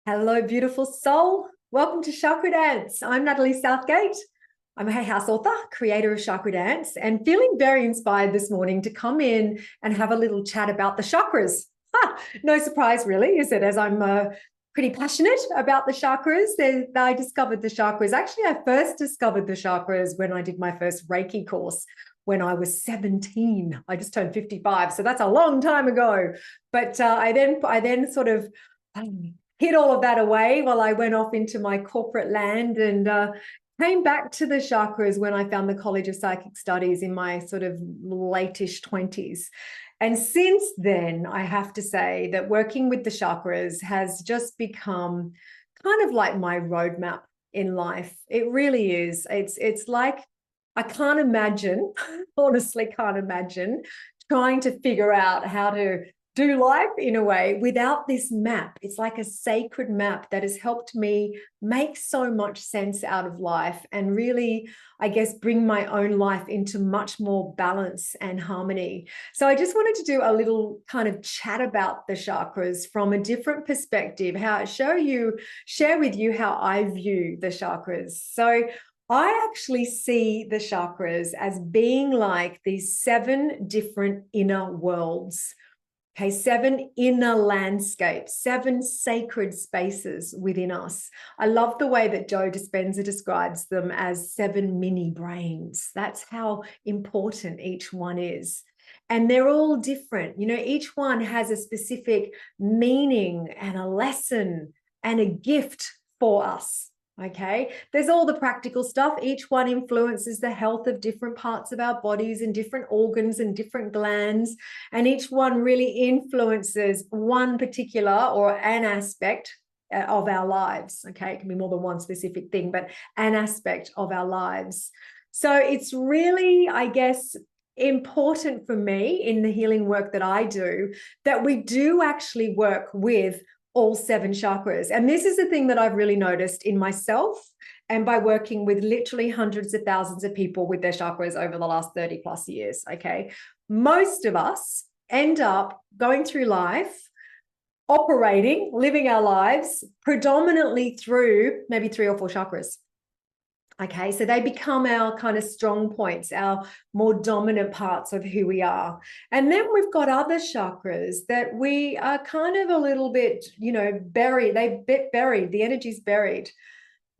Hello, beautiful soul. Welcome to Chakra Dance. I'm Natalie Southgate. I'm a Hay House author, creator of Chakra Dance, and feeling very inspired this morning to come in and have a little chat about the chakras. No surprise, really, is it? As I'm pretty passionate about the chakras. I discovered the chakras. Actually, I first discovered the chakras when I did my first Reiki course when I was 17. I just turned 55, so that's a long time ago. But I then sort of hid all of that away while I went off into my corporate land and came back to the chakras when I found the College of Psychic Studies in my sort of late-ish 20s. And since then, I have to say that working with the chakras has just become kind of like my roadmap in life. It really is. It's like I can't imagine, honestly can't imagine trying to figure out how to do life in a way without this map. It's like a sacred map that has helped me make so much sense out of life and really, I guess, bring my own life into much more balance and harmony. So I just wanted to do a little kind of chat about the chakras from a different perspective, share with you how I view the chakras. So I actually see the chakras as being like these 7 different inner worlds. Okay, 7 inner landscapes, 7 sacred spaces within us. I love the way that Joe Dispenza describes them as 7 mini brains. That's how important each one is. And they're all different. You know, each one has a specific meaning and a lesson and a gift for us. Okay, there's all the practical stuff. Each one influences the health of different parts of our bodies and different organs and different glands. And each one really influences one particular or an aspect of our lives. Okay, it can be more than one specific thing, but an aspect of our lives. So it's really, I guess, important for me in the healing work that I do that we do actually work with all 7 chakras. And this is the thing that I've really noticed in myself and by working with literally hundreds of thousands of people with their chakras over the last 30 plus years. Okay. Most of us end up going through life, operating, living our lives predominantly through maybe 3 or 4 chakras. Okay, so they become our kind of strong points, our more dominant parts of who we are. And then we've got other chakras that we are kind of a little bit, buried. They're a bit buried. The energy's buried.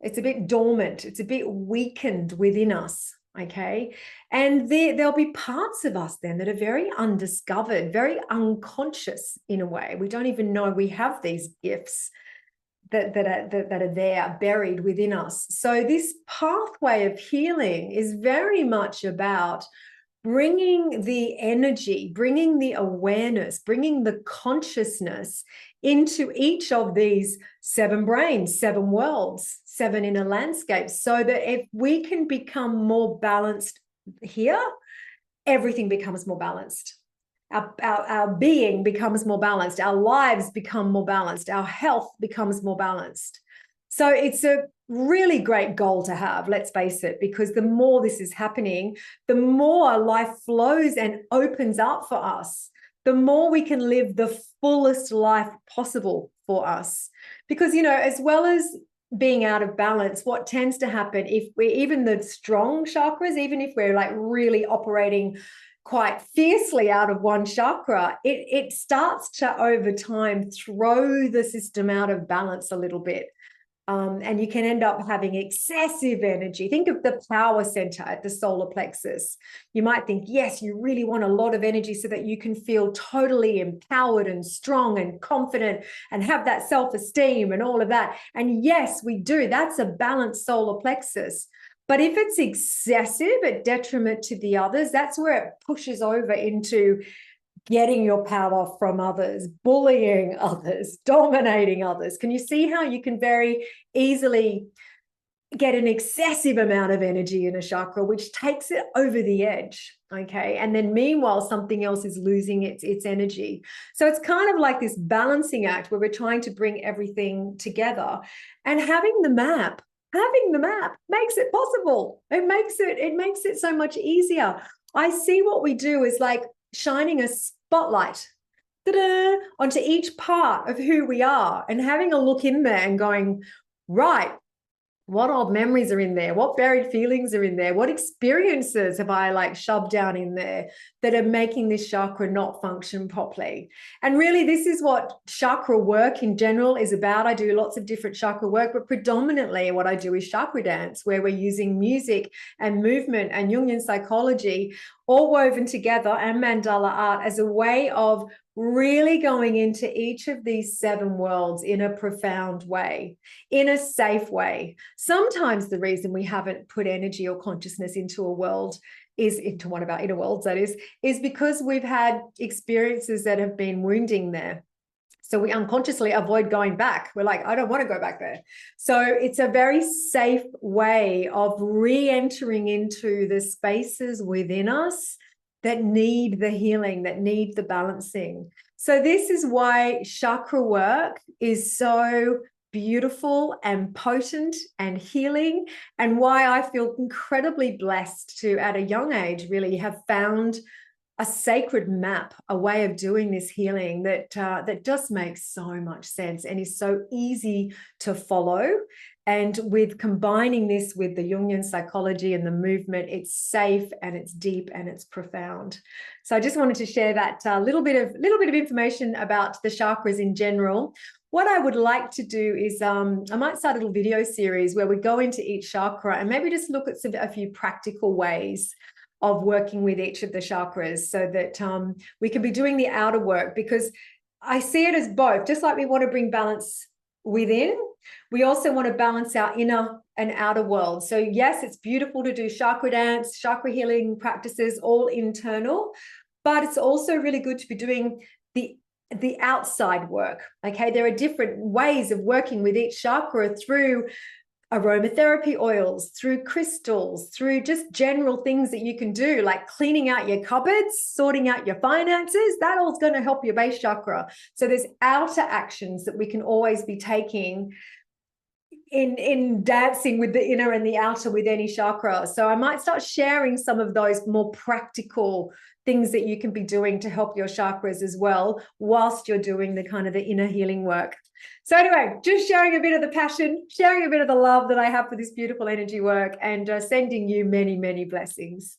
It's a bit dormant. It's a bit weakened within us. Okay. And there'll be parts of us then that are very undiscovered, very unconscious in a way. We don't even know we have these gifts that are there buried within us. So this pathway of healing is very much about bringing the energy, bringing the awareness, bringing the consciousness into each of these 7 brains, 7 worlds, 7 inner landscapes, so that if we can become more balanced here, everything becomes more balanced. Our being becomes more balanced. Our lives become more balanced. Our health becomes more balanced. So it's a really great goal to have, let's face it, because the more this is happening, the more life flows and opens up for us, the more we can live the fullest life possible for us. Because, as well as being out of balance, what tends to happen if even the strong chakras, even if we're like really operating quite fiercely out of one chakra, it starts to over time throw the system out of balance a little bit. And you can end up having excessive energy. Think of the power center at the solar plexus. You might think, yes, you really want a lot of energy so that you can feel totally empowered and strong and confident and have that self-esteem and all of that. And yes, we do. That's a balanced solar plexus. But if it's excessive at detriment to the others, that's where it pushes over into getting your power from others, bullying others, dominating others. Can you see how you can very easily get an excessive amount of energy in a chakra, which takes it over the edge? Okay. And then meanwhile, something else is losing its energy. So it's kind of like this balancing act where we're trying to bring everything together, and having the map makes it possible. It makes it so much easier. I see what we do is like shining a spotlight onto each part of who we are and having a look in there and going, right, what old memories are in there? What buried feelings are in there? What experiences have I like shoved down in there that are making this chakra not function properly? And really, this is what chakra work in general is about. I do lots of different chakra work, but predominantly what I do is chakra dance, where we're using music and movement and Jungian psychology all woven together and mandala art as a way of really going into each of these 7 worlds in a profound way, in a safe way. Sometimes the reason we haven't put energy or consciousness into a world is into one of our inner worlds, that is because we've had experiences that have been wounding there. So we unconsciously avoid going back. We're like, I don't want to go back there. So it's a very safe way of re-entering into the spaces within us that need the healing, that need the balancing. So this is why chakra work is so beautiful and potent and healing, and why I feel incredibly blessed to, at a young age, really have found a sacred map, a way of doing this healing that just makes so much sense and is so easy to follow. And with combining this with the Jungian psychology and the movement, it's safe and it's deep and it's profound. So I just wanted to share that little bit of information about the chakras in general. What I would like to do is I might start a little video series where we go into each chakra and maybe just look at a few practical ways of working with each of the chakras, so that we can be doing the outer work, because I see it as both. Just like we want to bring balance within, we also want to balance our inner and outer world. So yes, it's beautiful to do chakra dance, chakra healing practices, all internal, but it's also really good to be doing the outside work. Okay, there are different ways of working with each chakra through aromatherapy oils, through crystals, through just general things that you can do, like cleaning out your cupboards, sorting out your finances. That all's going to help your base chakra. So there's outer actions that we can always be taking in dancing with the inner and the outer with any chakra. So I might start sharing some of those more practical things that you can be doing to help your chakras as well, whilst you're doing the kind of the inner healing work. So anyway, just sharing a bit of the passion, sharing a bit of the love that I have for this beautiful energy work, and sending you many, many blessings.